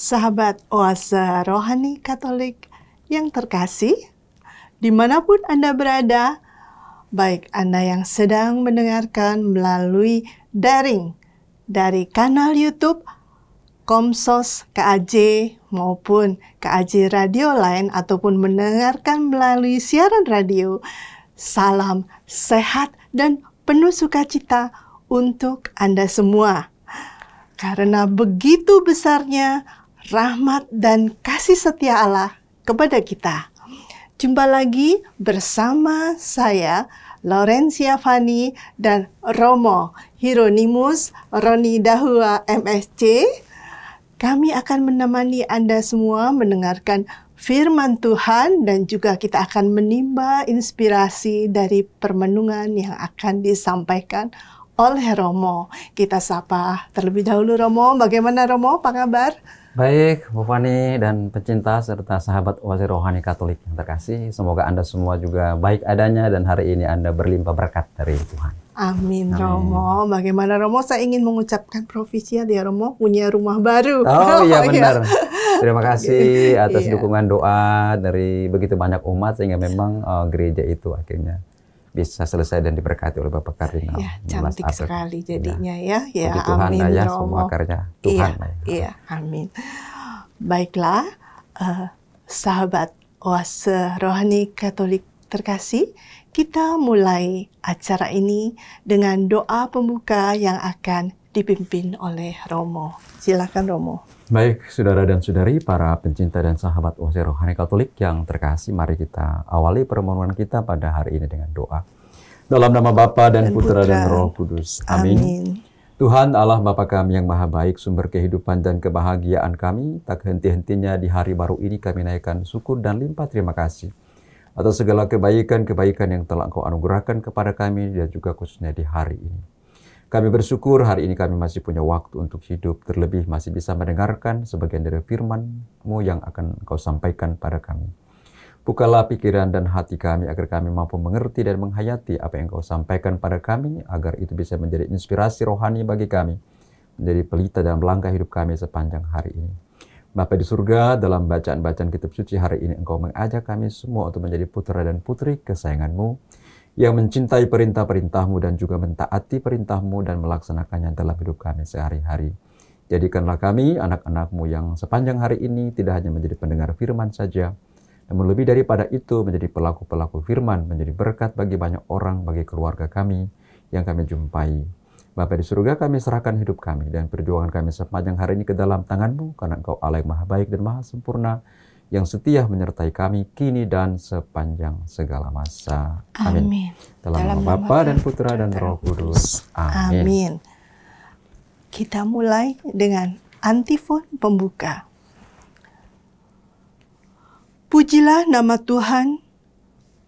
sahabat Oase Rohani Katolik yang terkasih, dimanapun Anda berada, baik Anda yang sedang mendengarkan melalui daring dari kanal YouTube Komsos KAJ maupun KAJ radio lain ataupun mendengarkan melalui siaran radio, salam sehat dan penuh sukacita untuk Anda semua. Karena begitu besarnya rahmat dan kasih setia Allah kepada kita. Jumpa lagi bersama saya, Laurencia Fani dan Romo Hieronimus Roni Dahua MSC. Kami akan menemani Anda semua mendengarkan firman Tuhan dan juga kita akan menimba inspirasi dari permenungan yang akan disampaikan oleh Romo. Kita sapa terlebih dahulu Romo. Bagaimana Romo? Apa kabar? Baik, Bu Fani dan pecinta serta sahabat Oase Rohani Katolik yang terkasih. Semoga Anda semua juga baik adanya dan hari ini Anda berlimpah berkat dari Tuhan. Amin, Romo. Bagaimana Romo? Saya ingin mengucapkan profisiat ya Romo, punya rumah baru. Oh iya benar. Terima kasih atas Iya. dukungan doa dari begitu banyak umat sehingga memang gereja itu akhirnya bisa selesai dan diberkati oleh Bapak Kardinal. Ya, cantik sekali jadinya ya. Ya, Puji Tuhan amin ya, Romo. semua karya Tuhan. Iya, amin. Baiklah, sahabat Oase Rohani Katolik terkasih, kita mulai acara ini dengan doa pembuka yang akan dipimpin oleh Romo. Silakan Romo. Baik, saudara dan saudari, para pencinta dan sahabat Oase Rohani Katolik yang terkasih, mari kita awali permohonan kita pada hari ini dengan doa. Dalam nama Bapa dan Putra dan Roh Kudus. Amin. Tuhan Allah Bapa kami yang maha baik, sumber kehidupan dan kebahagiaan kami, tak henti-hentinya di hari baru ini kami naikkan syukur dan limpah terima kasih atas segala kebaikan-kebaikan yang telah Engkau anugerahkan kepada kami dan juga khususnya di hari ini. Kami bersyukur hari ini kami masih punya waktu untuk hidup, terlebih masih bisa mendengarkan sebagian dari firman-Mu yang akan Engkau sampaikan pada kami. Bukalah pikiran dan hati kami agar kami mampu mengerti dan menghayati apa yang Engkau sampaikan pada kami, agar itu bisa menjadi inspirasi rohani bagi kami, menjadi pelita dalam langkah hidup kami sepanjang hari ini. Bapa di surga, dalam bacaan-bacaan kitab suci hari ini Engkau mengajak kami semua untuk menjadi putra dan putri kesayangan-Mu, yang mencintai perintah-perintah-Mu dan juga mentaati perintah-Mu dan melaksanakannya dalam hidup kami sehari-hari. Jadikanlah kami anak-anak-Mu yang sepanjang hari ini tidak hanya menjadi pendengar firman saja, namun lebih daripada itu menjadi pelaku-pelaku firman, menjadi berkat bagi banyak orang, bagi keluarga kami yang kami jumpai. Bapa di surga, kami serahkan hidup kami dan perjuangan kami sepanjang hari ini ke dalam tangan-Mu, karena Engkau Allah yang maha baik dan maha sempurna, yang setia menyertai kami kini dan sepanjang segala masa. Amin. Dalam nama Bapa dan Putra dan Roh Kudus. Amin. Amin. Kita mulai dengan antifon pembuka. Pujilah nama Tuhan,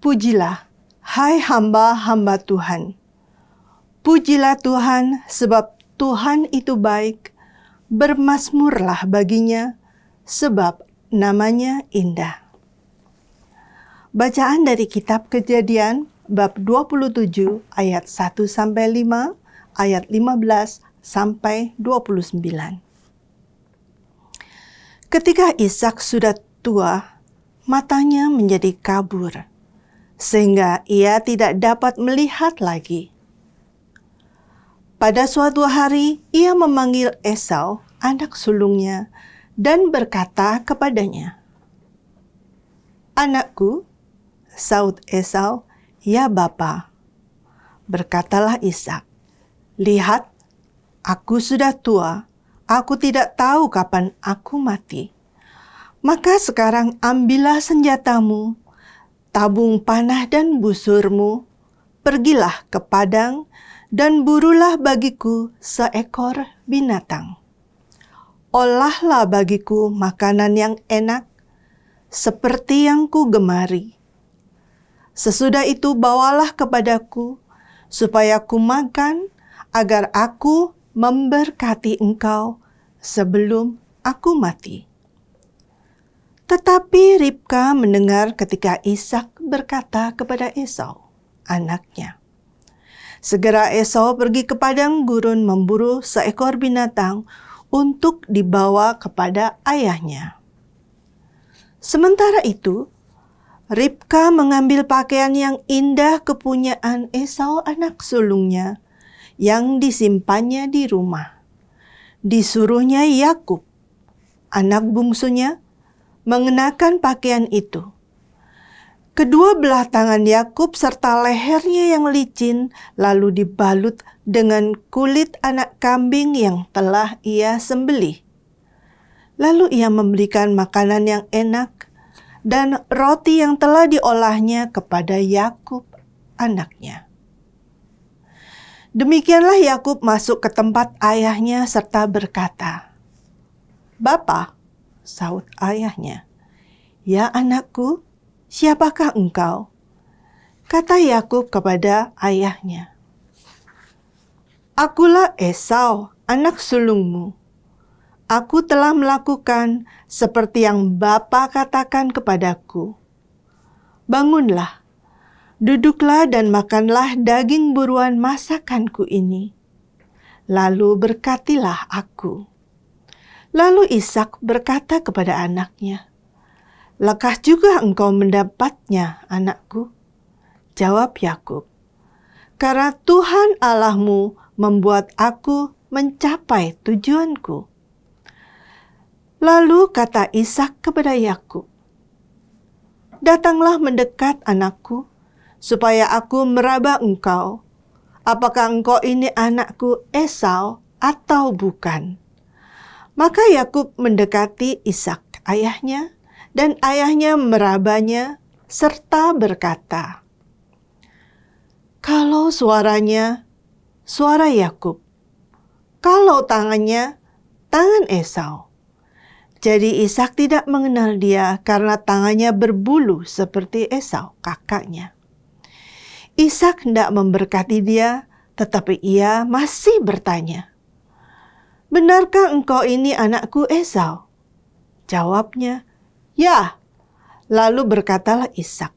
pujilah, hai hamba-hamba Tuhan. Pujilah Tuhan, sebab Tuhan itu baik, bermazmurlah baginya, sebab namanya indah. Bacaan dari kitab Kejadian, bab 27, ayat 1-5, ayat 15-29. Ketika Ishak sudah tua, matanya menjadi kabur, sehingga ia tidak dapat melihat lagi. Pada suatu hari, ia memanggil Esau, anak sulungnya, dan berkata kepadanya, "Anakku," saut Esau, "Ya Bapa." Berkatalah Ishak, "Lihat, aku sudah tua, aku tidak tahu kapan aku mati. Maka sekarang ambillah senjatamu, tabung panah dan busurmu, pergilah ke padang dan burulah bagiku seekor binatang. Olahlah bagiku makanan yang enak, seperti yang ku gemari. Sesudah itu bawalah kepadaku, supaya ku makan, agar aku memberkati engkau sebelum aku mati." Tetapi Ribka mendengar ketika Ishak berkata kepada Esau, anaknya. Segera Esau pergi ke padang gurun memburu seekor binatang untuk dibawa kepada ayahnya. Sementara itu, Ribka mengambil pakaian yang indah kepunyaan Esau anak sulungnya yang disimpannya di rumah. Disuruhnya Yakub, anak bungsunya, mengenakan pakaian itu. Kedua belah tangan Yakub serta lehernya yang licin lalu dibalut dengan kulit anak kambing yang telah ia sembelih. Lalu ia memberikan makanan yang enak dan roti yang telah diolahnya kepada Yakub anaknya. Demikianlah Yakub masuk ke tempat ayahnya serta berkata, "Bapa," sahut ayahnya. "Ya anakku, siapakah engkau?" Kata Yakub kepada ayahnya, "Akulah Esau, anak sulungmu. Aku telah melakukan seperti yang Bapa katakan kepadaku. Bangunlah, duduklah dan makanlah daging buruan masakanku ini. Lalu berkatilah aku." Lalu Ishak berkata kepada anaknya, "Lekah juga engkau mendapatnya, anakku?" Jawab Yakub, "Karena Tuhan Allahmu membuat aku mencapai tujuanku." Lalu kata Ishak kepada Yakub, "Datanglah mendekat, anakku, supaya aku meraba engkau. Apakah engkau ini anakku Esau atau bukan?" Maka Yakub mendekati Ishak ayahnya, dan ayahnya merabanya serta berkata, "Kalau suaranya, suara Yakub. Kalau tangannya, tangan Esau." Jadi Ishak tidak mengenal dia karena tangannya berbulu seperti Esau, kakaknya. Ishak hendak memberkati dia, tetapi ia masih bertanya, "Benarkah engkau ini anakku Esau?" Jawabnya, "Ya." Lalu berkatalah Ishak,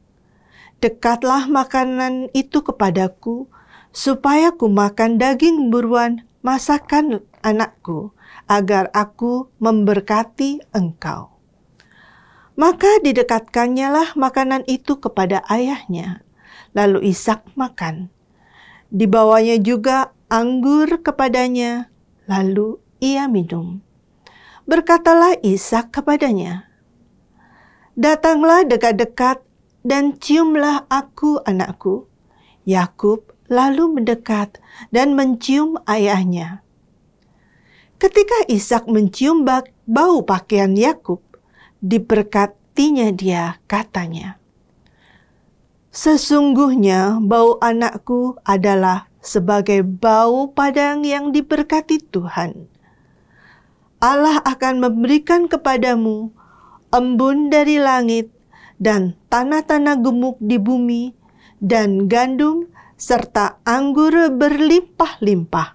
"Dekatlah makanan itu kepadaku, supaya ku makan daging buruan masakan anakku, agar aku memberkati engkau." Maka didekatkannya lah makanan itu kepada ayahnya. Lalu Ishak makan. Dibawanya juga anggur kepadanya, lalu ia minum. Berkatalah Ishak kepadanya, "Datanglah dekat-dekat dan ciumlah aku, anakku." Yakub lalu mendekat dan mencium ayahnya. Ketika Ishak mencium bau pakaian Yakub, diberkatinya dia, katanya, "Sesungguhnya bau anakku adalah sebagai bau padang yang diberkati Tuhan. Allah akan memberikan kepadamu embun dari langit dan tanah-tanah gemuk di bumi dan gandum serta anggur berlimpah-limpah.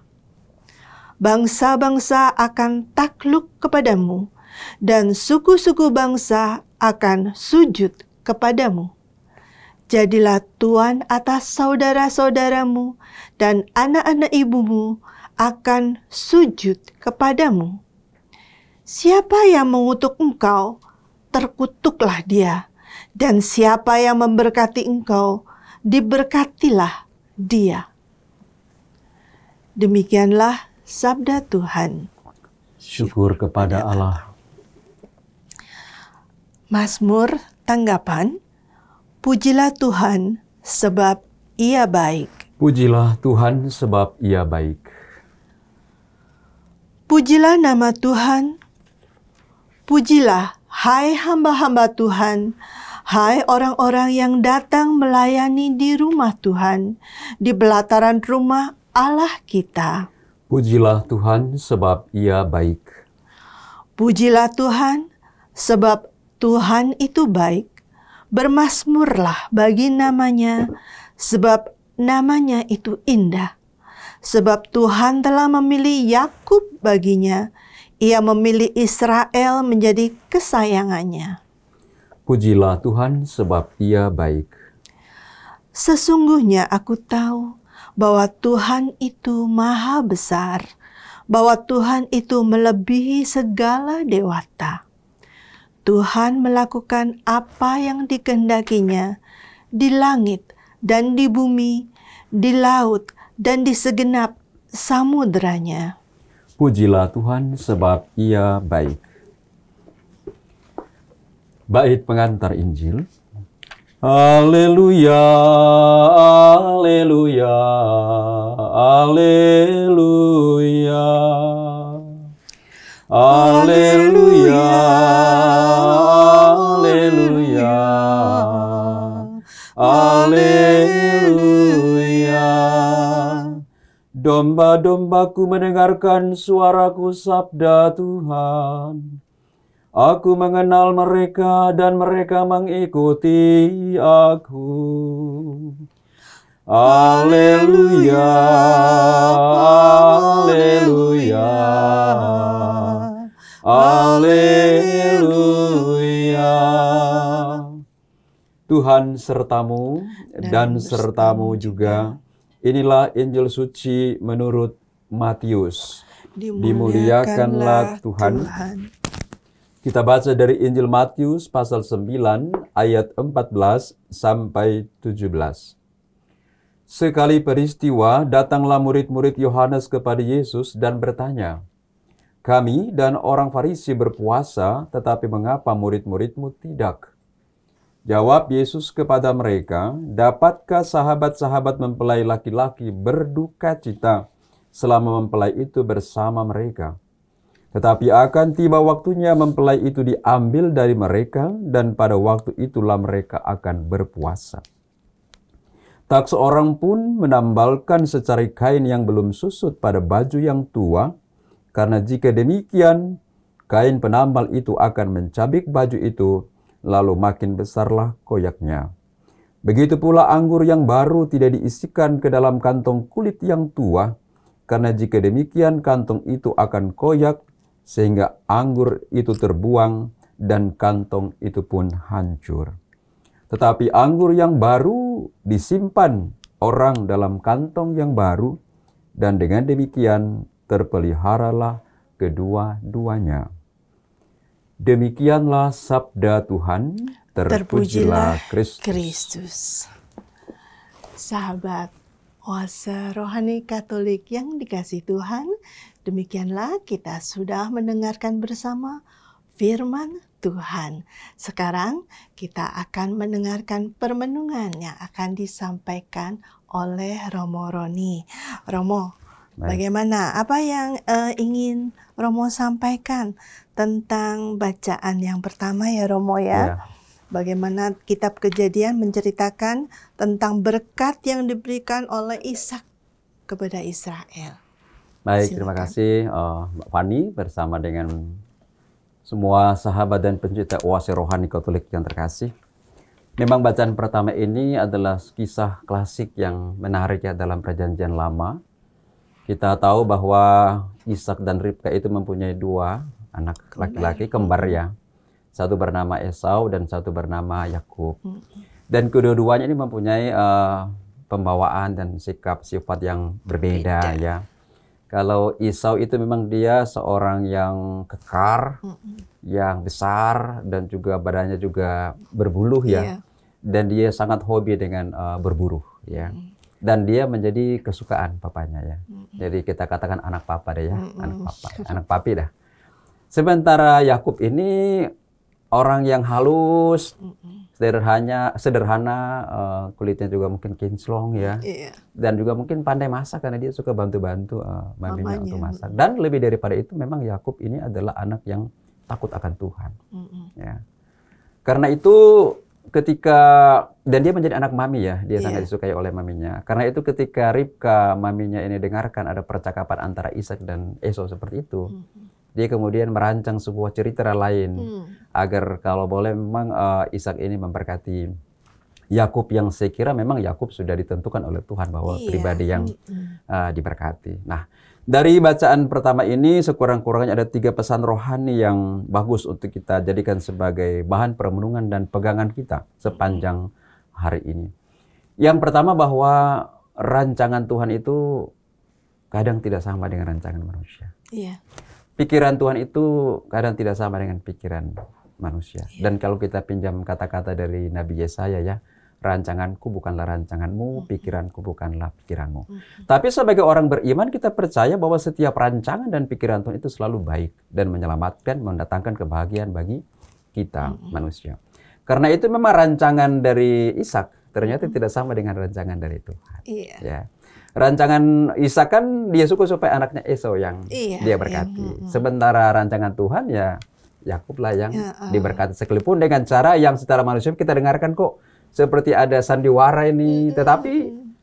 Bangsa-bangsa akan takluk kepadamu dan suku-suku bangsa akan sujud kepadamu. Jadilah tuan atas saudara-saudaramu dan anak-anak ibumu akan sujud kepadamu. Siapa yang mengutuk engkau, terkutuklah dia, dan siapa yang memberkati engkau, diberkatilah dia." Demikianlah sabda Tuhan. Syukur kepada Allah. Mazmur tanggapan. Pujilah Tuhan sebab Ia baik. Pujilah Tuhan sebab Ia baik. Pujilah nama Tuhan. Pujilah, hai hamba-hamba Tuhan, hai orang-orang yang datang melayani di rumah Tuhan, di belataran rumah Allah kita. Pujilah Tuhan sebab Ia baik. Pujilah Tuhan sebab Tuhan itu baik. Bermazmurlah bagi namanya, sebab namanya itu indah. Sebab Tuhan telah memilih Yakub baginya, Ia memilih Israel menjadi kesayangannya. Pujilah Tuhan sebab Ia baik. Sesungguhnya aku tahu bahwa Tuhan itu maha besar, bahwa Tuhan itu melebihi segala dewata. Tuhan melakukan apa yang dikehendakinya di langit dan di bumi, di laut dan di segenap samudranya. Pujilah Tuhan sebab Ia baik. Bait pengantar Injil. Haleluya, haleluya, haleluya. Haleluya, haleluya, haleluya. Domba-dombaku mendengarkan suaraku, sabda Tuhan. Aku mengenal mereka dan mereka mengikuti aku. Haleluya, haleluya, haleluya. Tuhan sertamu dan sertamu juga. Inilah Injil suci menurut Matius. Dimuliakanlah Tuhan. Kita baca dari Injil Matius pasal 9 ayat 14 sampai 17. Sekali peristiwa datanglah murid-murid Yohanes kepada Yesus dan bertanya, "Kami dan orang Farisi berpuasa, tetapi mengapa murid-muridmu tidak?" Jawab Yesus kepada mereka, "Dapatkah sahabat-sahabat mempelai laki-laki berduka cita selama mempelai itu bersama mereka? Tetapi akan tiba waktunya mempelai itu diambil dari mereka, dan pada waktu itulah mereka akan berpuasa. Tak seorang pun menambalkan secari kain yang belum susut pada baju yang tua, karena jika demikian, kain penambal itu akan mencabik baju itu, lalu makin besarlah koyaknya. Begitu pula anggur yang baru tidak diisikan ke dalam kantong kulit yang tua, karena jika demikian kantong itu akan koyak, sehingga anggur itu terbuang dan kantong itu pun hancur. Tetapi anggur yang baru disimpan orang dalam kantong yang baru, dan dengan demikian terpeliharalah kedua-duanya." Demikianlah sabda Tuhan. Terpujilah Kristus. Sahabat Oase Rohani Katolik yang dikasihi Tuhan, demikianlah kita sudah mendengarkan bersama firman Tuhan. Sekarang kita akan mendengarkan permenungan yang akan disampaikan oleh Romo Roni. Romo, bagaimana? Apa yang ingin Romo sampaikan tentang bacaan yang pertama ya Romo ya? Bagaimana kitab Kejadian menceritakan tentang berkat yang diberikan oleh Ishak kepada Israel. Baik, terima kasih Mbak Fani bersama dengan semua sahabat dan pencinta Oase Rohani Katolik yang terkasih. Memang bacaan pertama ini adalah kisah klasik yang menarik ya dalam Perjanjian Lama. Kita tahu bahwa Ishak dan Ribka itu mempunyai dua anak laki-laki kembar ya. Satu bernama Esau dan satu bernama Yakub. Dan kedua-duanya ini mempunyai pembawaan dan sikap sifat yang berbeda ya. Kalau Esau itu memang dia seorang yang kekar, yang besar dan juga badannya juga berbulu ya. Dan dia sangat hobi dengan berburu ya. Dan dia menjadi kesukaan papanya ya. Jadi kita katakan anak papa deh ya, anak papi dah. Sementara Yakub ini orang yang halus, sederhana, kulitnya juga mungkin kinclong ya, dan juga mungkin pandai masak karena dia suka bantu-bantu maminya untuk masak. Dan lebih daripada itu, memang Yakub ini adalah anak yang takut akan Tuhan. Ya. Karena itu dan dia menjadi anak mami ya, dia sangat disukai oleh maminya. Karena itu ketika Ribka maminya ini dengarkan ada percakapan antara Ishak dan Esau seperti itu, dia kemudian merancang sebuah cerita lain agar kalau boleh memang Ishak ini memberkati Yakub yang saya kira memang Yakub sudah ditentukan oleh Tuhan bahwa pribadi yang diberkati. Nah, dari bacaan pertama ini sekurang-kurangnya ada 3 pesan rohani yang bagus untuk kita jadikan sebagai bahan perenungan dan pegangan kita sepanjang hari ini. Yang pertama bahwa rancangan Tuhan itu kadang tidak sama dengan rancangan manusia. Iya. Pikiran Tuhan itu kadang tidak sama dengan pikiran manusia. Dan kalau kita pinjam kata-kata dari Nabi Yesaya ya, rancanganku bukanlah rancanganmu, pikiranku bukanlah pikiranmu. Tapi sebagai orang beriman kita percaya bahwa setiap rancangan dan pikiran Tuhan itu selalu baik dan menyelamatkan, mendatangkan kebahagiaan bagi kita manusia. Karena itu memang rancangan dari Ishak ternyata tidak sama dengan rancangan dari Tuhan. Iya. Ya. Rancangan Ishak kan dia suka supaya anaknya Esau yang dia berkati. Sementara rancangan Tuhan ya Yakub lah yang diberkati. Sekalipun dengan cara yang secara manusia kita dengarkan kok seperti ada sandiwara ini. Tetapi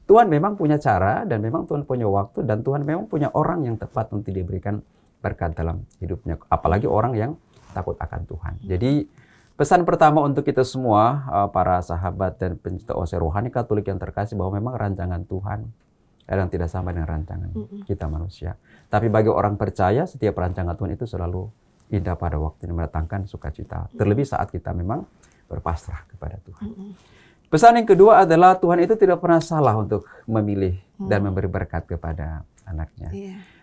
Tuhan memang punya cara dan memang Tuhan punya waktu dan Tuhan memang punya orang yang tepat untuk diberikan berkat dalam hidupnya. Apalagi orang yang takut akan Tuhan. Jadi pesan pertama untuk kita semua, para sahabat dan pencinta OC Rohani Katolik yang terkasih, bahwa memang rancangan Tuhan kadang tidak sama dengan rancangan kita manusia. Tapi bagi orang percaya, setiap rancangan Tuhan itu selalu indah pada waktu yang mendatangkan sukacita. Terlebih saat kita memang berpasrah kepada Tuhan. Pesan yang kedua adalah Tuhan itu tidak pernah salah untuk memilih dan memberi berkat kepada anaknya.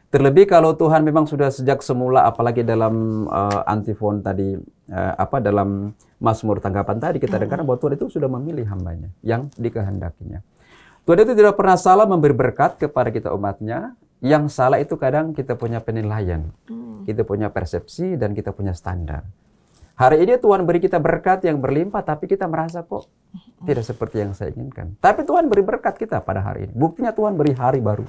Terlebih kalau Tuhan memang sudah sejak semula, apalagi dalam antifon tadi, dalam Mazmur tanggapan tadi kita dengar bahwa Tuhan itu sudah memilih hambanya yang dikehendakinya. Tuhan itu tidak pernah salah memberi berkat kepada kita umatnya. Yang salah itu kadang kita punya penilaian, kita punya persepsi dan kita punya standar. Hari ini Tuhan beri kita berkat yang berlimpah, tapi kita merasa kok tidak seperti yang saya inginkan. Tapi Tuhan beri berkat kita pada hari ini. Buktinya Tuhan beri hari baru.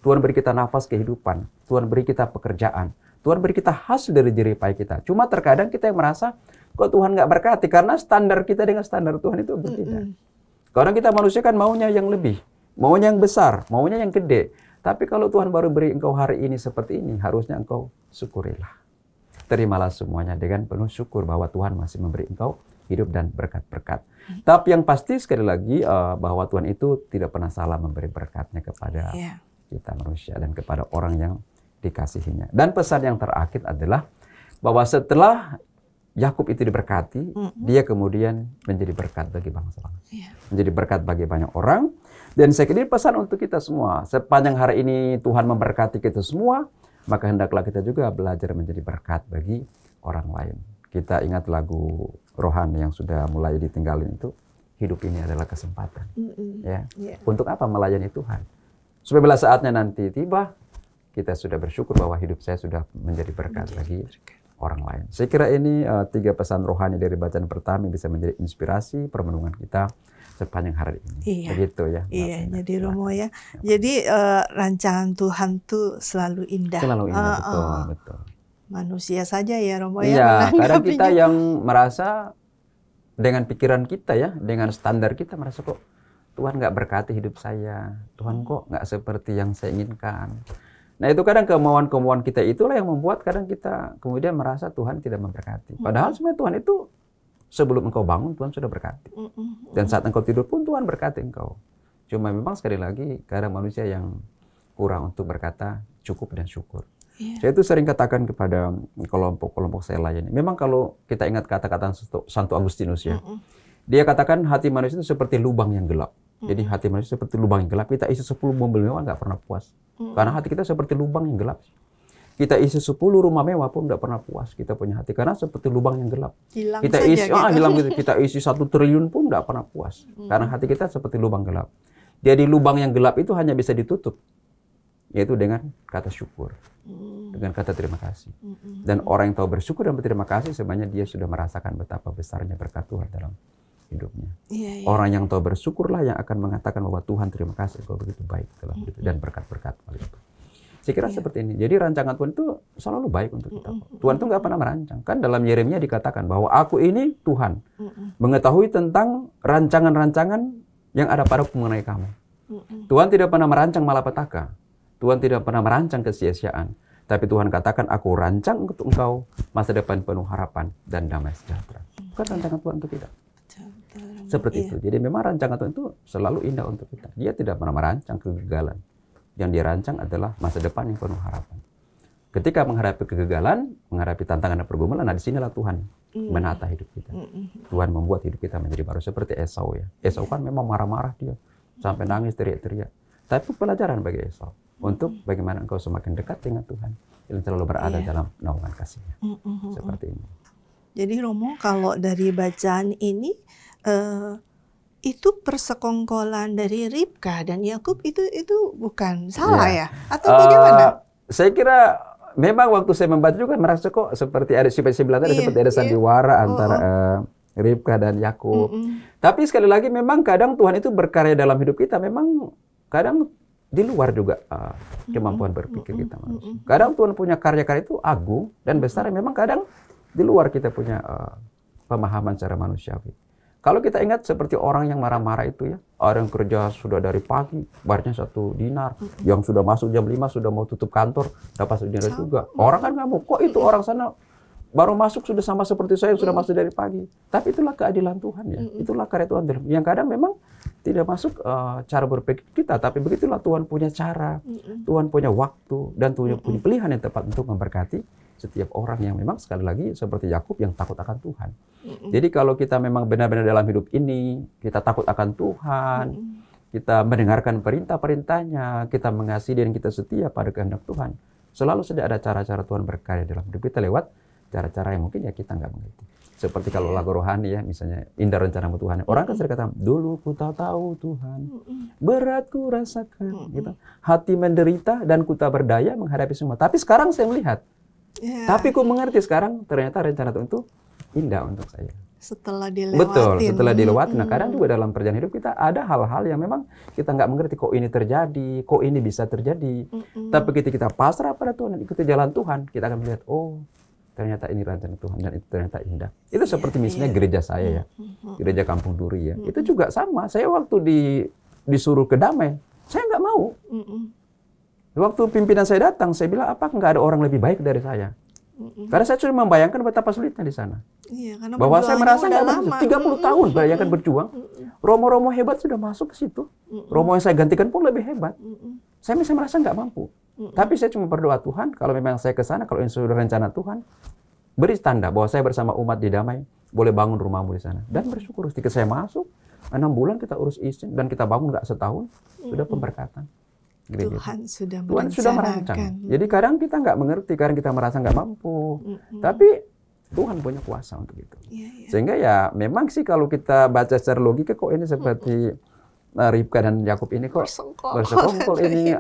Tuhan beri kita nafas kehidupan. Tuhan beri kita pekerjaan. Tuhan beri kita hasil dari jerih payah kita. Cuma terkadang kita yang merasa kok Tuhan nggak berkati karena standar kita dengan standar Tuhan itu berbeda. Karena kita manusia kan maunya yang lebih, maunya yang besar, maunya yang gede. Tapi kalau Tuhan baru beri engkau hari ini seperti ini, harusnya engkau syukurilah. Terimalah semuanya dengan penuh syukur bahwa Tuhan masih memberi engkau hidup dan berkat-berkat. Tapi yang pasti sekali lagi bahwa Tuhan itu tidak pernah salah memberi berkatnya kepada kita manusia dan kepada orang yang dikasihinya. Dan pesan yang terakhir adalah bahwa setelah Yakub itu diberkati, dia kemudian menjadi berkat bagi bangsa-bangsa. Menjadi berkat bagi banyak orang. Dan saya kira pesan untuk kita semua. Sepanjang hari ini Tuhan memberkati kita semua, maka hendaklah kita juga belajar menjadi berkat bagi orang lain. Kita ingat lagu rohani yang sudah mulai ditinggalin itu, hidup ini adalah kesempatan. Untuk apa melayani Tuhan? Supaya bila saatnya nanti tiba, kita sudah bersyukur bahwa hidup saya sudah menjadi berkat bagi orang lain. Saya kira ini 3 pesan rohani dari bacaan pertama bisa menjadi inspirasi permenungan kita sepanjang hari ini. Begitu ya. Iya, jadi Romo ya. Jadi rancangan Tuhan tuh selalu indah. Selalu indah, betul. Manusia saja ya Romo ya. Iya, kadang kita yang merasa dengan pikiran kita ya, dengan standar kita merasa kok Tuhan nggak berkati hidup saya. Tuhan kok nggak seperti yang saya inginkan. Nah itu kadang kemauan-kemauan kita itulah yang membuat kadang kita kemudian merasa Tuhan tidak memberkati. Padahal sebenarnya Tuhan itu sebelum engkau bangun Tuhan sudah berkati. Dan saat engkau tidur pun Tuhan berkati engkau. Cuma memang sekali lagi kadang manusia yang kurang untuk berkata cukup dan syukur. Saya itu sering katakan kepada kelompok-kelompok saya layani. Memang kalau kita ingat kata-kata Santo Agustinus ya. Dia katakan hati manusia itu seperti lubang yang gelap. Jadi hati manusia seperti lubang yang gelap. Kita isi 10 mobil mewah nggak pernah puas. Karena hati kita seperti lubang yang gelap. Kita isi 10 rumah mewah pun nggak pernah puas. Kita punya hati karena seperti lubang yang gelap. Hilang kita saja isi, gitu. Hilang gitu. Kita isi 1 triliun pun nggak pernah puas. Karena hati kita seperti lubang gelap. Jadi lubang yang gelap itu hanya bisa ditutup, yaitu dengan kata syukur, dengan kata terima kasih. Dan orang yang tahu bersyukur dan berterima kasih sebenarnya dia sudah merasakan betapa besarnya berkat Tuhan dalam hidupnya. Orang yang tahu bersyukurlah yang akan mengatakan bahwa Tuhan terima kasih engkau begitu baik dalam hidup dan berkat-berkat itu. Saya kira seperti ini. Jadi rancangan Tuhan itu selalu baik untuk kita. Tuhan itu nggak pernah merancang. Kan dalam Yeremia dikatakan bahwa aku ini Tuhan mengetahui tentang rancangan-rancangan yang ada padaku mengenai kamu. Tuhan tidak pernah merancang malapetaka. Tuhan tidak pernah merancang kesia-siaan. Tapi Tuhan katakan aku rancang untuk engkau masa depan penuh harapan dan damai sejahtera. Bukan rancangan Tuhan untuk kita. Seperti itu. Jadi memang rancangan Tuhan itu selalu indah untuk kita. Dia tidak pernah merancang kegagalan. Yang dia rancang adalah masa depan yang penuh harapan. Ketika menghadapi kegagalan, menghadapi tantangan dan pergumulan, nah disinilah Tuhan menata hidup kita. Tuhan membuat hidup kita menjadi baru seperti Esau ya. Esau kan memang marah-marah dia. Sampai nangis, teriak-teriak. Tapi pelajaran bagi Esau. Untuk bagaimana engkau semakin dekat dengan Tuhan. yang selalu berada dalam naungan kasih-Nya. Seperti ini. Jadi Romo, kalau dari bacaan ini itu persekongkolan dari Ribka dan Yakub itu bukan salah ya? Atau bagaimana? Saya kira memang waktu saya membaca juga merasa kok seperti ada seperti ada sandiwara antara Ribka dan Yakub. Tapi sekali lagi memang kadang Tuhan itu berkarya dalam hidup kita, memang kadang di luar juga kemampuan berpikir kita manusia. Kadang Tuhan punya karya-karya itu agung dan besar, memang kadang di luar kita punya pemahaman secara manusiawi. Kalau kita ingat seperti orang yang marah-marah itu ya, orang yang kerja sudah dari pagi, bayarnya 1 dinar, yang sudah masuk jam 5 sudah mau tutup kantor, dapat 1 dinar juga. Orang kan ngamuk, kok itu orang sana baru masuk sudah sama seperti saya, sudah masuk dari pagi. Tapi itulah keadilan Tuhan ya, itulah karya Tuhan. Yang kadang memang tidak masuk cara berpikir kita, tapi begitulah Tuhan punya cara, Tuhan punya waktu, dan Tuhan punya pilihan yang tepat untuk memberkati setiap orang yang memang sekali lagi seperti Yakub yang takut akan Tuhan. Jadi kalau kita memang benar-benar dalam hidup ini, kita takut akan Tuhan, kita mendengarkan perintah-perintahnya, kita mengasihi dan kita setia pada kehendak Tuhan, selalu saja ada cara-cara Tuhan berkarya dalam hidup kita lewat cara-cara yang mungkin ya kita nggak mengerti. Seperti kalau lagu rohani ya, misalnya indah rencanamu Tuhan. Orang kan sering kata, dulu ku tak tahu Tuhan, berat ku rasakan, gitu. Hati menderita dan ku tak berdaya menghadapi semua. Tapi sekarang saya melihat, tapi ku mengerti sekarang ternyata rencana Tuhan itu indah untuk saya. Setelah dilewati. Betul, setelah dilewati. Nah kadang juga dalam perjalanan hidup kita ada hal-hal yang memang kita nggak mengerti, kok ini terjadi, kok ini bisa terjadi. Tapi ketika kita pasrah pada Tuhan dan ikuti jalan Tuhan, kita akan melihat, oh ternyata ini rencana Tuhan dan itu ternyata indah. Itu seperti misalnya gereja saya ya, gereja Kampung Duri ya. Itu juga sama, saya waktu disuruh ke Damai, saya nggak mau. Waktu pimpinan saya datang, saya bilang, apa nggak ada orang lebih baik dari saya? Karena saya sudah membayangkan betapa sulitnya di sana. Bahwa saya merasa nggak mampu, 30 tahun bayangkan berjuang. Romo-romo hebat sudah masuk ke situ. Romo yang saya gantikan pun lebih hebat. Saya merasa nggak mampu. Tapi saya cuma berdoa, Tuhan, kalau memang saya ke sana, kalau ini sudah rencana Tuhan, beri tanda bahwa saya bersama umat di Damai boleh bangun rumahmu di sana. Dan bersyukur ketika saya masuk, 6 bulan kita urus izin dan kita bangun nggak setahun, sudah pemberkatan. Tuhan sudah merancang. Jadi kadang kita nggak mengerti, kadang kita merasa nggak mampu. Tapi Tuhan punya kuasa untuk itu. Sehingga ya memang sih kalau kita baca secara logika, kok ini seperti Ribka dan Yakub ini kok bersekongkol ini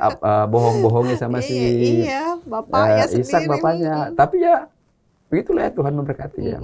bohong-bohongi sama si Ishak bapaknya. Tapi ya begitulah ya Tuhan memberkati ya.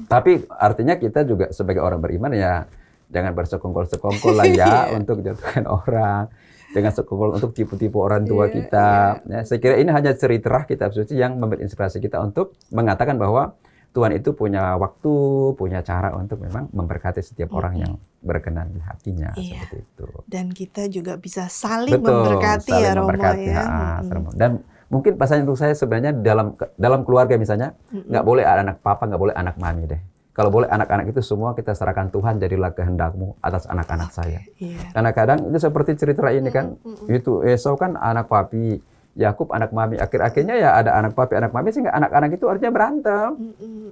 Tapi artinya kita juga sebagai orang beriman ya jangan bersekongkol-sekongkol lah ya untuk jatuhkan orang. Dengan sekongkol untuk tipu-tipu orang tua kita. Ya, saya kira ini hanya cerita kitab suci yang memberi inspirasi kita untuk mengatakan bahwa Tuhan itu punya waktu, punya cara untuk memang memberkati setiap orang yang berkenan di hatinya, seperti itu. Dan kita juga bisa saling memberkati ya Romo ya. Dan mungkin pasalnya untuk saya sebenarnya dalam keluarga misalnya, nggak boleh ada anak papa, nggak boleh anak mami deh. Kalau boleh anak-anak itu semua kita serahkan Tuhan, jadilah kehendak-Mu atas anak-anak saya. Karena kadang itu seperti cerita ini kan, itu Esau kan anak papi, Yakub anak mami. Akhir-akhirnya ya ada anak papi, anak mami, sehingga anak-anak itu artinya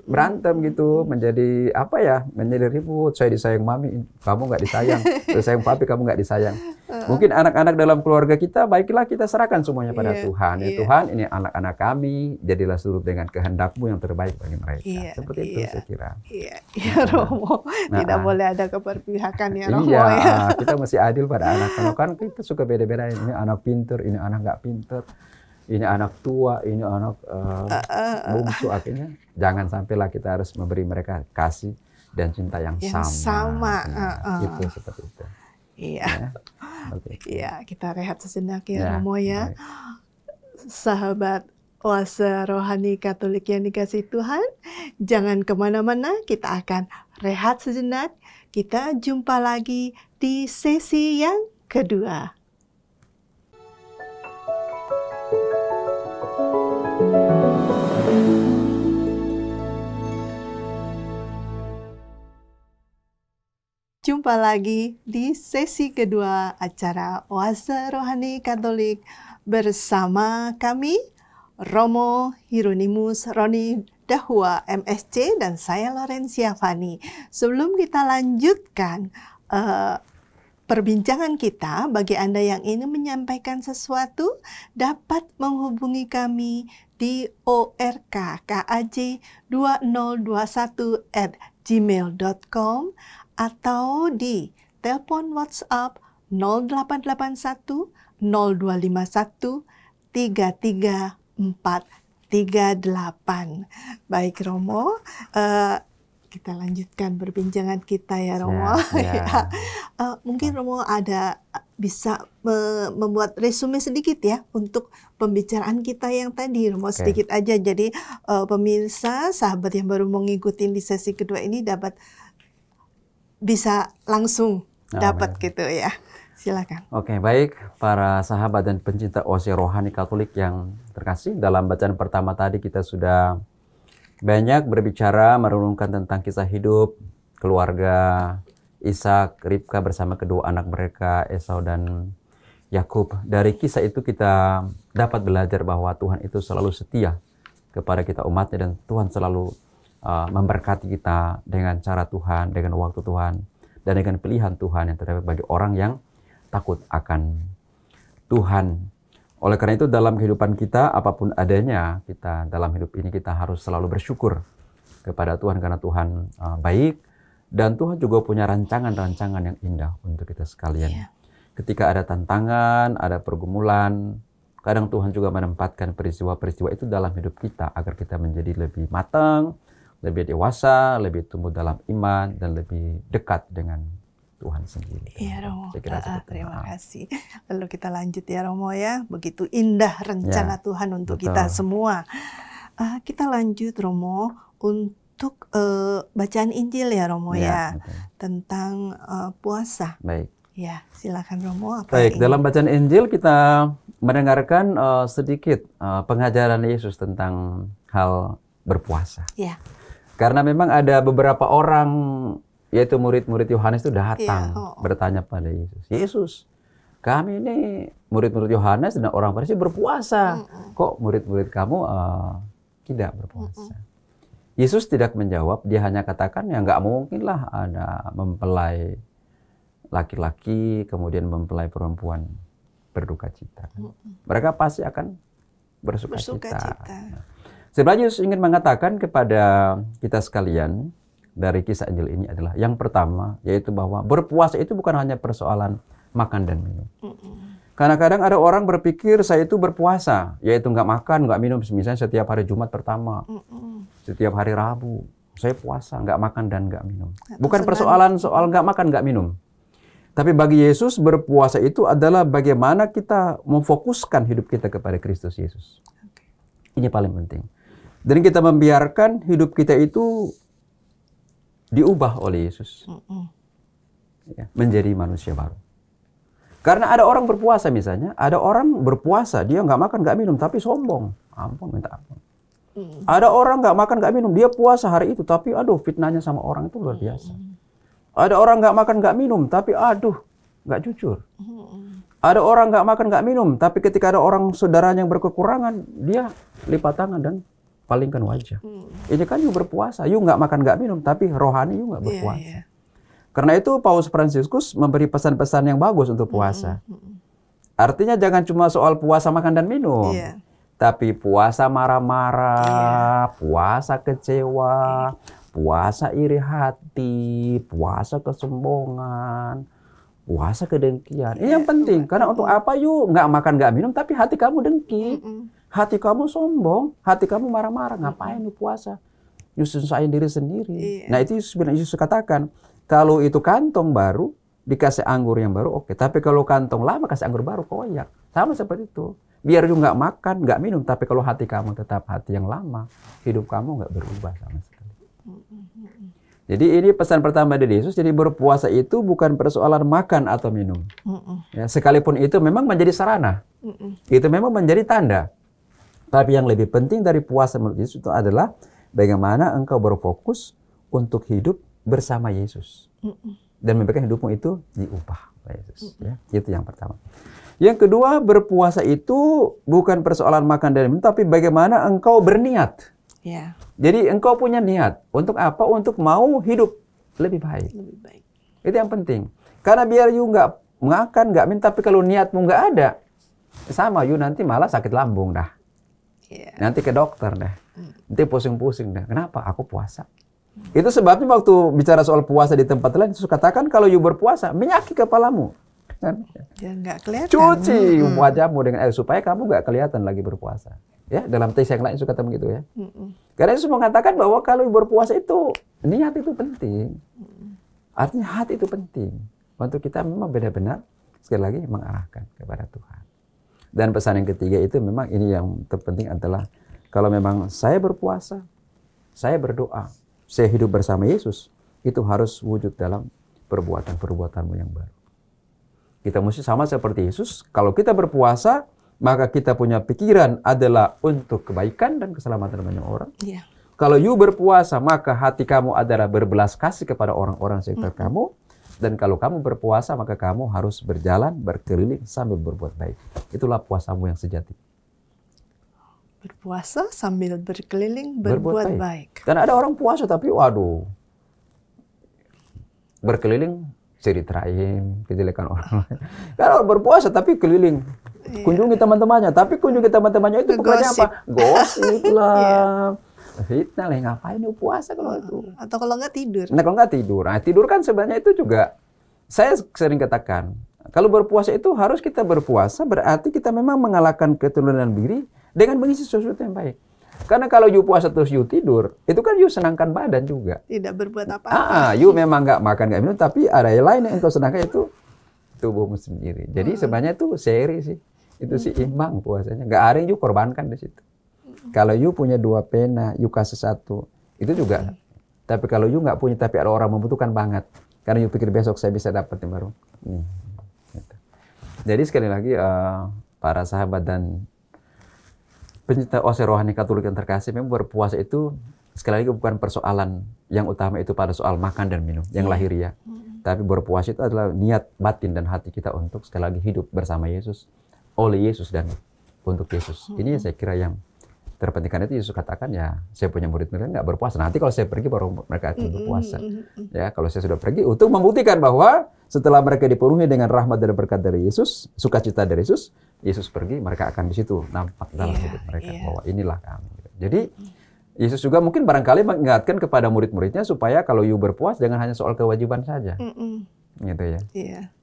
berantem gitu, menjadi apa ya, menjadi ribut. Saya disayang mami, kamu nggak disayang. Saya sayang papi, kamu nggak disayang. Mungkin anak-anak dalam keluarga kita, baiklah kita serahkan semuanya pada Tuhan. Ya Tuhan, ini anak-anak kami, jadilah surut dengan kehendak-Mu yang terbaik bagi mereka. Seperti itu saya kira. Iya Romo, tidak boleh ada keberpihakan ya Romo ya. Kita mesti adil pada anak-anak. Kan kita suka beda-beda, ini anak pinter, ini anak nggak pinter. Ini anak tua, ini anak bungsu. Akhirnya jangan sampailah kita harus memberi mereka kasih dan cinta yang sama. Itu seperti itu. Iya, kita rehat sejenak ya Romo ya. Sahabat Oase Rohani Katolik yang dikasihi Tuhan, jangan kemana-mana, kita akan rehat sejenak. Kita jumpa lagi di sesi yang kedua. Jumpa lagi di sesi kedua acara Oase Rohani Katolik bersama kami, Romo Hieronimus Roni Dahua MSC dan saya Lorencia Fani. Sebelum kita lanjutkan perbincangan kita. Bagi Anda yang ingin menyampaikan sesuatu, dapat menghubungi kami di orkaj2021@gmail.com atau di telepon WhatsApp 0881 0251 33438. Baik Romo, kita lanjutkan perbincangan kita ya Romo. Ya. Mungkin Romo bisa membuat resume sedikit ya untuk pembicaraan kita yang tadi Romo, sedikit aja. Jadi pemirsa, sahabat yang baru mengikuti di sesi kedua ini bisa langsung dapat gitu ya. Silakan. Oke, baik para sahabat dan pencinta OC Rohani Katolik yang terkasih, dalam bacaan pertama tadi kita sudah banyak berbicara, merenungkan tentang kisah hidup keluarga Ishak, Ribka bersama kedua anak mereka, Esau dan Yakub. Dari kisah itu kita dapat belajar bahwa Tuhan itu selalu setia kepada kita umatnya, dan Tuhan selalu memberkati kita dengan cara Tuhan, dengan waktu Tuhan, dan dengan pilihan Tuhan yang terbaik bagi orang yang takut akan Tuhan. Oleh karena itu dalam kehidupan kita, apapun adanya, kita dalam hidup ini kita harus selalu bersyukur kepada Tuhan, karena Tuhan baik, dan Tuhan juga punya rancangan-rancangan yang indah untuk kita sekalian. Ketika ada tantangan, ada pergumulan, kadang Tuhan juga menempatkan peristiwa-peristiwa itu dalam hidup kita agar kita menjadi lebih matang, lebih dewasa, lebih tumbuh dalam iman, dan lebih dekat dengan Tuhan sendiri. Iya Romo, terima kasih. Lalu kita lanjut ya Romo ya. Begitu indah rencana Tuhan untuk kita semua. Kita lanjut Romo untuk bacaan Injil ya Romo ya. Tentang puasa. Baik. Ya, silakan Romo. Baik, dalam bacaan Injil kita mendengarkan sedikit pengajaran Yesus tentang hal berpuasa. Ya. Karena memang ada beberapa orang, yaitu murid-murid Yohanes itu datang bertanya pada Yesus. Yesus, kami ini murid-murid Yohanes dan orang Farisi berpuasa. Kok murid-murid kamu tidak berpuasa? Yesus tidak menjawab, dia hanya katakan ya nggak mungkin lah ada mempelai laki-laki kemudian mempelai perempuan berduka cita. Mereka pasti akan bersuka cita. Sebenarnya Yesus ingin mengatakan kepada kita sekalian dari kisah Injil ini adalah yang pertama, yaitu bahwa berpuasa itu bukan hanya persoalan makan dan minum. Kadang-kadang ada orang berpikir saya itu berpuasa, yaitu nggak makan, nggak minum. Misalnya setiap hari Jumat pertama, setiap hari Rabu, saya puasa, nggak makan dan nggak minum. Bukan persoalan soal nggak makan, nggak minum. Tapi bagi Yesus berpuasa itu adalah bagaimana kita memfokuskan hidup kita kepada Kristus Yesus. Ini paling penting. Dan kita membiarkan hidup kita itu diubah oleh Yesus. Menjadi manusia baru. Karena ada orang berpuasa misalnya, ada orang berpuasa, dia nggak makan, nggak minum, tapi sombong. Ampun, minta ampun. Ada orang nggak makan, nggak minum, dia puasa hari itu, tapi aduh fitnahnya sama orang itu luar biasa. Ada orang nggak makan, nggak minum, tapi aduh nggak jujur. Ada orang nggak makan, nggak minum, tapi ketika ada orang saudaranya yang berkekurangan, dia lipat tangan dan palingkan wajah. Ini kan you berpuasa, you nggak makan, nggak minum, tapi rohani you nggak berpuasa. Karena itu Paus Fransiskus memberi pesan-pesan yang bagus untuk puasa. Artinya jangan cuma soal puasa makan dan minum, tapi puasa marah-marah, puasa kecewa, puasa iri hati, puasa kesombongan, puasa kedengkian. Ini yang penting, karena untuk apa you nggak makan, nggak minum, tapi hati kamu dengki. Hati kamu sombong, hati kamu marah-marah, ngapain lu puasa? You susahin diri sendiri. Nah itu sebenarnya Yesus katakan, kalau itu kantong baru, dikasih anggur yang baru, oke. Tapi kalau kantong lama, kasih anggur baru, koyak. Sama seperti itu. Biar you nggak makan, nggak minum, tapi kalau hati kamu tetap hati yang lama, hidup kamu nggak berubah sama sekali. Jadi ini pesan pertama dari Yesus, jadi berpuasa itu bukan persoalan makan atau minum. Ya, sekalipun itu memang menjadi sarana. Itu memang menjadi tanda. Tapi yang lebih penting dari puasa menurut Yesus itu adalah bagaimana engkau berfokus untuk hidup bersama Yesus. Dan membiarkan hidupmu itu diubah oleh Yesus. Ya, itu yang pertama. Yang kedua, berpuasa itu bukan persoalan makan dan minum, tapi bagaimana engkau berniat. Jadi engkau punya niat. Untuk apa? Untuk mau hidup lebih baik. Itu yang penting. Karena biar you nggak makan, nggak minum, tapi kalau niatmu nggak ada, sama you nanti malah sakit lambung dah. Nanti ke dokter dah. Nanti pusing-pusing dah. Kenapa? Aku puasa. Itu sebabnya waktu bicara soal puasa di tempat lain, Yesus katakan kalau you berpuasa, minyaki kepalamu. Ya nggak kelihatan. Cuci wajahmu dengan air supaya kamu nggak kelihatan lagi berpuasa. Ya, dalam teks yang lain Yesus kata begitu ya. Karena Yesus mengatakan bahwa kalau berpuasa itu niat itu penting. Artinya hati itu penting. Untuk kita memang benar-benar sekali lagi mengarahkan kepada Tuhan. Dan pesan yang ketiga itu memang ini yang terpenting adalah kalau memang saya berpuasa, saya berdoa, saya hidup bersama Yesus, itu harus wujud dalam perbuatan-perbuatanmu yang baru. Kita mesti sama seperti Yesus. Kalau kita berpuasa, maka kita punya pikiran adalah untuk kebaikan dan keselamatan banyak orang. Kalau you berpuasa, maka hati kamu adalah berbelas kasih kepada orang-orang sekitar kamu. Dan kalau kamu berpuasa, maka kamu harus berjalan, berkeliling sambil berbuat baik. Itulah puasamu yang sejati. Berpuasa sambil berkeliling, berbuat baik. Karena ada orang puasa tapi waduh, berkeliling ceritain kejelekan orang lain. Kalau berpuasa tapi keliling, kunjungi teman-temannya. Tapi kunjungi teman-temannya itu pekerjaan apa? Gosip lah. Fitnah lah, ngapain nih puasa kalau itu? Atau kalau nggak tidur. Nah kalau nggak tidur, tidur kan sebenarnya itu juga, saya sering katakan, kalau berpuasa itu harus kita berpuasa, berarti kita memang mengalahkan keturunan diri dengan mengisi sesuatu yang baik. Karena kalau you puasa terus you tidur, itu kan you senangkan badan juga. Tidak berbuat apa-apa. You memang nggak makan, nggak minum, tapi ada yang lain yang engkau senangkan itu tubuhmu sendiri. Jadi sebenarnya itu seri sih, itu seimbang puasanya. Nggak ada yang you korbankan di situ. Kalau you punya 2 pena, you kasih 1, itu juga. Tapi kalau you nggak punya, tapi ada orang membutuhkan banget, karena you pikir besok saya bisa dapat yang baru. Gitu. Jadi sekali lagi, para sahabat dan pencinta OSE Rohani Katolik yang terkasih, memang berpuasa itu sekali lagi bukan persoalan yang utama itu pada soal makan dan minum, yang lahiriah. Tapi berpuasa itu adalah niat batin dan hati kita untuk sekali lagi hidup bersama Yesus, oleh Yesus dan untuk Yesus. Ini saya kira yang terpenting. Karena itu Yesus katakan ya, saya punya murid-murid nggak berpuasa. Nanti kalau saya pergi baru mereka akan berpuasa. Ya, kalau saya sudah pergi untuk membuktikan bahwa setelah mereka dipenuhi dengan rahmat dan berkat dari Yesus, sukacita dari Yesus, Yesus pergi, mereka akan di situ nampak dalam hidup mereka bahwa inilah kami. Jadi Yesus juga mungkin barangkali mengingatkan kepada murid-muridnya supaya kalau you berpuasa jangan hanya soal kewajiban saja. Gitu ya.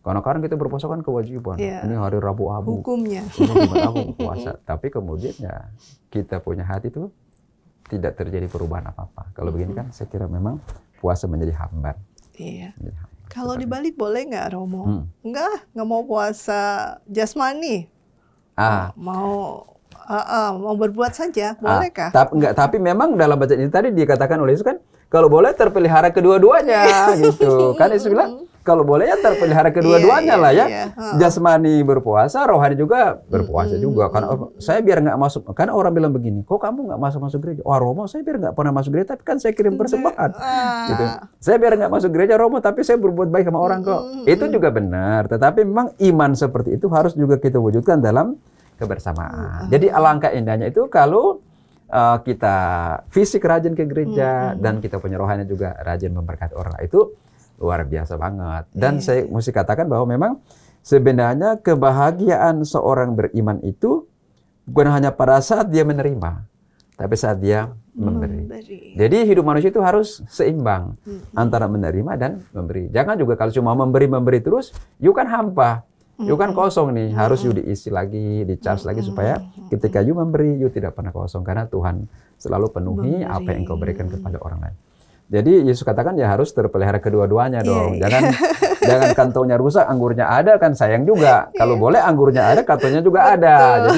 Karena kadang kita berpuasa kan kewajiban. Ini hari Rabu Abu. Hukumnya. Ini aku puasa. Tapi kemudian ya kita punya hati itu tidak terjadi perubahan apa-apa. Kalau begini kan saya kira memang puasa menjadi hambar. Kalau dibalik boleh nggak Romo? Nggak mau puasa jasmani. Mau berbuat saja, bolehkah? Tapi memang dalam bacaan ini tadi dikatakan oleh Yesus kan, kalau boleh terpelihara kedua-duanya gitu. Kan Yesus bilang, kalau boleh ya terpelihara kedua-duanya lah ya. Jasmani berpuasa, rohani juga berpuasa juga. Karena saya biar nggak masuk, karena orang bilang begini, kok kamu nggak masuk gereja? Wah Romo, saya biar nggak pernah masuk gereja, tapi kan saya kirim persembahan. Gitu. Saya biar nggak masuk gereja Romo, tapi saya berbuat baik sama orang kok. Itu juga benar. Tetapi memang iman seperti itu harus juga kita wujudkan dalam kebersamaan. Jadi alangkah indahnya itu kalau kita fisik rajin ke gereja dan kita punya rohani juga rajin memberkati orang. Itu luar biasa banget. Dan saya mesti katakan bahwa memang sebenarnya kebahagiaan seorang beriman itu bukan hanya pada saat dia menerima, tapi saat dia memberi. Jadi hidup manusia itu harus seimbang antara menerima dan memberi. Jangan juga kalau cuma memberi terus, you kan hampa. You kan kosong nih, harus you diisi lagi, di-charge lagi supaya ketika you memberi, you tidak pernah kosong. Karena Tuhan selalu penuhi apa yang engkau berikan kepada orang lain. Jadi Yesus katakan ya harus terpelihara kedua-duanya dong. Jangan kantongnya rusak, anggurnya ada kan sayang juga. Kalau boleh anggurnya ada, kantongnya juga ada.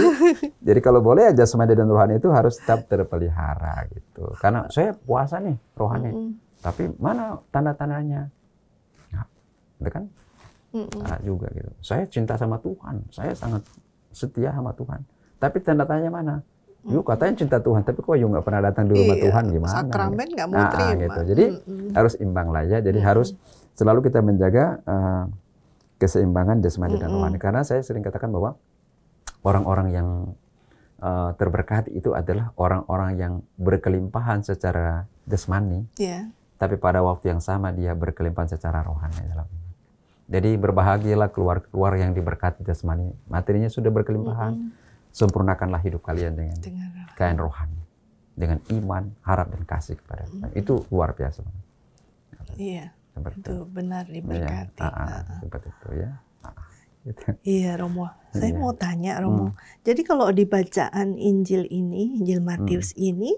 Jadi kalau boleh ya jasmani dan rohani itu harus tetap terpelihara gitu. Karena saya puasa nih rohani, tapi mana tanda-tandanya? Nah, itu kan juga gitu. Saya cinta sama Tuhan, saya sangat setia sama Tuhan. Tapi tanda-tandanya mana? Yuk katanya cinta Tuhan, tapi kok yuk nggak pernah datang di rumah Tuhan gimana? Sakramen nggak mau terima. Gitu. Jadi harus imbang lah ya. Jadi harus selalu kita menjaga keseimbangan jasmani dan rohani. Karena saya sering katakan bahwa orang-orang yang terberkati itu adalah orang-orang yang berkelimpahan secara jasmani, tapi pada waktu yang sama dia berkelimpahan secara rohani dalam. Jadi berbahagialah keluar yang diberkati jasmani, materinya sudah berkelimpahan. Sempurnakanlah hidup kalian dengan kain rohani, dengan iman, harap dan kasih kepada Tuhan. Itu luar biasa. Iya, Seperti itu benar diberkati. Seperti itu ya. Gitu. Iya Romo, saya mau tanya Romo. Jadi kalau di bacaan Injil ini, Injil Matius ini,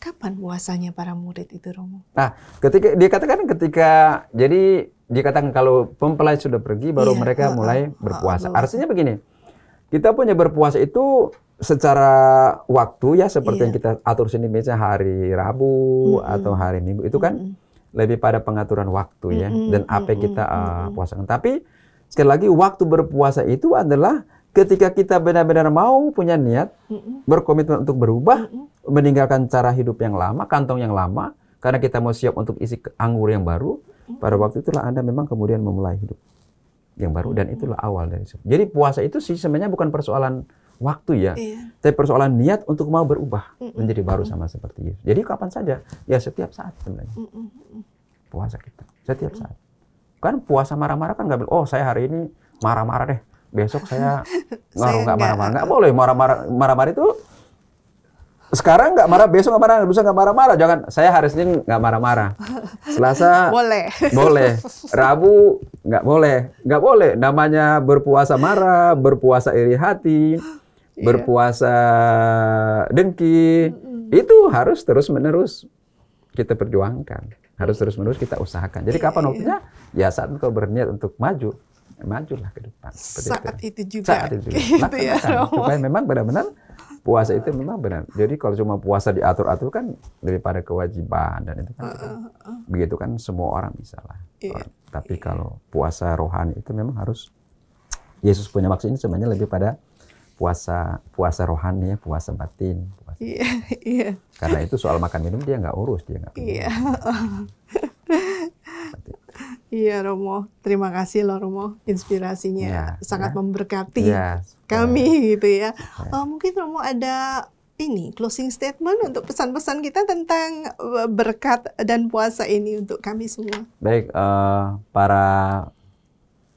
kapan puasanya para murid itu Romo? Nah, jadi dikatakan kalau mempelai sudah pergi, baru mereka mulai berpuasa. Artinya begini, kita punya berpuasa itu secara waktu ya, seperti yang kita atur sini, misalnya hari Rabu atau hari Minggu, itu kan lebih pada pengaturan waktu ya, dan apa yang kita puasakan. Tapi sekali lagi, waktu berpuasa itu adalah ketika kita benar-benar mau punya niat, berkomitmen untuk berubah, meninggalkan cara hidup yang lama, kantong yang lama, karena kita mau siap untuk isi anggur yang baru. Pada waktu itulah Anda memang kemudian memulai hidup yang baru, dan itulah awal dari itu. Jadi puasa itu sih sebenarnya bukan persoalan waktu ya, tapi persoalan niat untuk mau berubah menjadi baru sama seperti Yesus. Jadi kapan saja, ya setiap saat sebenarnya. Puasa kita setiap saat. Kan puasa marah-marah kan nggak bilang, oh saya hari ini marah-marah deh, besok saya nggak marah-marah. Nggak boleh marah-marah itu. Sekarang nggak marah, besok nggak marah, lusa nggak marah-marah. Jangan, saya hari Senin nggak marah-marah. Selasa boleh, Rabu nggak boleh. Namanya berpuasa marah, berpuasa iri hati, berpuasa dengki, itu harus terus-menerus kita perjuangkan. Harus terus-menerus kita usahakan. Jadi kapan waktunya? Ya saat engkau berniat untuk majulah ke depan. Saat itu juga. Gitu ya, supaya memang benar-benar puasa itu memang benar. Jadi kalau cuma puasa diatur-atur kan daripada kewajiban, dan itu kan begitu kan semua orang bisa lah. Tapi kalau puasa rohani itu memang harus, Yesus punya maksud ini sebenarnya lebih pada puasa rohani ya, puasa batin. Karena itu soal makan minum dia nggak urus, dia nggak. Iya Romo, terima kasih loh Romo, inspirasinya sangat memberkati kami gitu ya. Mungkin Romo ada closing statement untuk pesan-pesan kita tentang berkat dan puasa ini untuk kami semua. Baik, para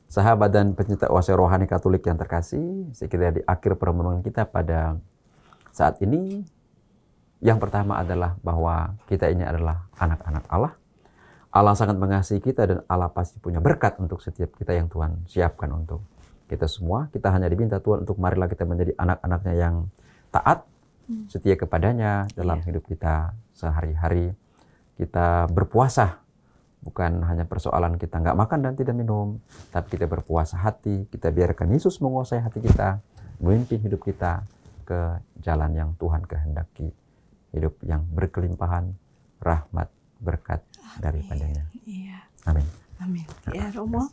sahabat dan pencinta oase rohani Katolik yang terkasih, sekiranya di akhir pertemuan kita pada saat ini, yang pertama adalah bahwa kita ini adalah anak-anak Allah. Allah sangat mengasihi kita, dan Allah pasti punya berkat untuk setiap kita yang Tuhan siapkan untuk kita semua. Kita hanya diminta Tuhan untuk marilah kita menjadi anak-anaknya yang taat, setia kepadanya dalam hidup kita sehari-hari. Kita berpuasa, bukan hanya persoalan kita nggak makan dan tidak minum, tapi kita berpuasa hati, kita biarkan Yesus menguasai hati kita, memimpin hidup kita ke jalan yang Tuhan kehendaki. Hidup yang berkelimpahan, rahmat, berkat daripadanya. Amin. Amin. Ya Romo,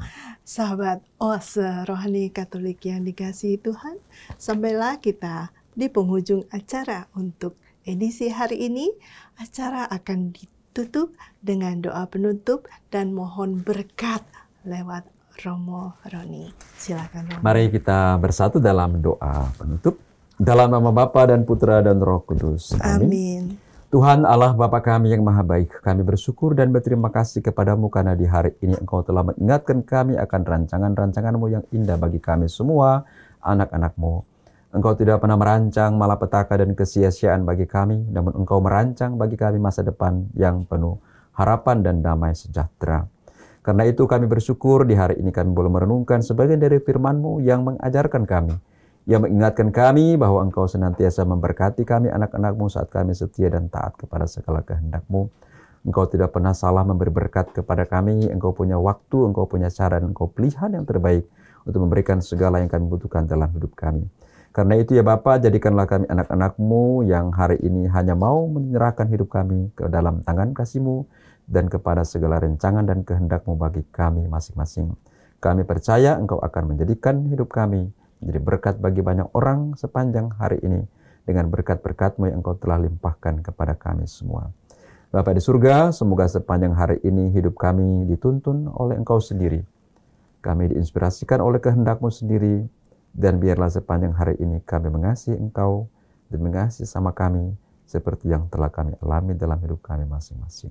sahabat oase rohani Katolik yang dikasihi Tuhan, sampailah kita di penghujung acara untuk edisi hari ini. Acara akan ditutup dengan doa penutup dan mohon berkat lewat Romo Roni. Silakan Romo. Mari kita bersatu dalam doa penutup. Dalam nama Bapa dan Putra dan Roh Kudus. Amin. Tuhan Allah Bapa kami yang maha baik, kami bersyukur dan berterima kasih kepadamu karena di hari ini Engkau telah mengingatkan kami akan rancangan-rancangan-Mu yang indah bagi kami semua, anak-anak-Mu. Engkau tidak pernah merancang malapetaka dan kesia-siaan bagi kami, namun Engkau merancang bagi kami masa depan yang penuh harapan dan damai sejahtera. Karena itu kami bersyukur di hari ini kami boleh merenungkan sebagian dari firman-Mu yang mengajarkan kami, yang mengingatkan kami bahwa Engkau senantiasa memberkati kami anak-anak-Mu saat kami setia dan taat kepada segala kehendak-Mu. Engkau tidak pernah salah memberi berkat kepada kami. Engkau punya waktu, Engkau punya cara, dan Engkau pilihan yang terbaik untuk memberikan segala yang kami butuhkan dalam hidup kami. Karena itu ya Bapa, jadikanlah kami anak-anak-Mu yang hari ini hanya mau menyerahkan hidup kami ke dalam tangan kasih-Mu dan kepada segala rencangan dan kehendak-Mu bagi kami masing-masing. Kami percaya Engkau akan menjadikan hidup kami menjadi berkat bagi banyak orang sepanjang hari ini dengan berkat-berkat-Mu yang Engkau telah limpahkan kepada kami semua. Bapa di surga, semoga sepanjang hari ini hidup kami dituntun oleh Engkau sendiri. Kami diinspirasikan oleh kehendak-Mu sendiri, dan biarlah sepanjang hari ini kami mengasihi Engkau dan mengasihi sama kami seperti yang telah kami alami dalam hidup kami masing-masing.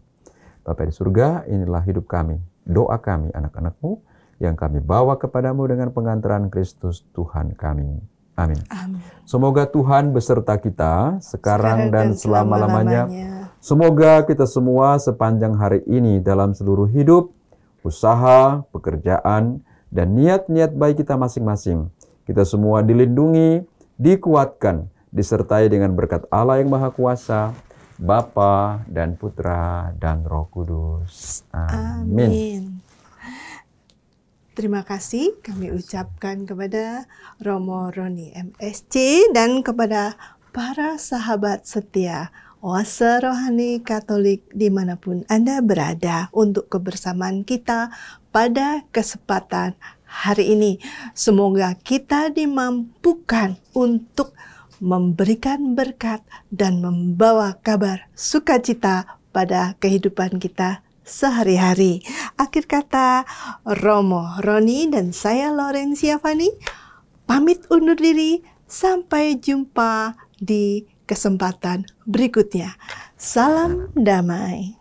Bapa di surga, inilah hidup kami, doa kami anak-anak-Mu. yang kami bawa kepadamu dengan pengantaran Kristus Tuhan kami. Amin. Amin. Semoga Tuhan beserta kita sekarang dan selama-lamanya. selama-lamanya. Semoga kita semua sepanjang hari ini dalam seluruh hidup, usaha, pekerjaan, dan niat-niat baik kita masing-masing. Kita semua dilindungi, dikuatkan, disertai dengan berkat Allah yang Maha Kuasa, Bapa dan Putra dan Roh Kudus. Amin. Amin. Terima kasih kami ucapkan kepada Romo Roni MSC dan kepada para sahabat setia Oase Rohani Katolik dimanapun Anda berada untuk kebersamaan kita pada kesempatan hari ini. Semoga kita dimampukan untuk memberikan berkat dan membawa kabar sukacita pada kehidupan kita sehari-hari. Akhir kata, Romo Roni dan saya Laurencia Fani pamit undur diri. Sampai jumpa di kesempatan berikutnya. Salam damai.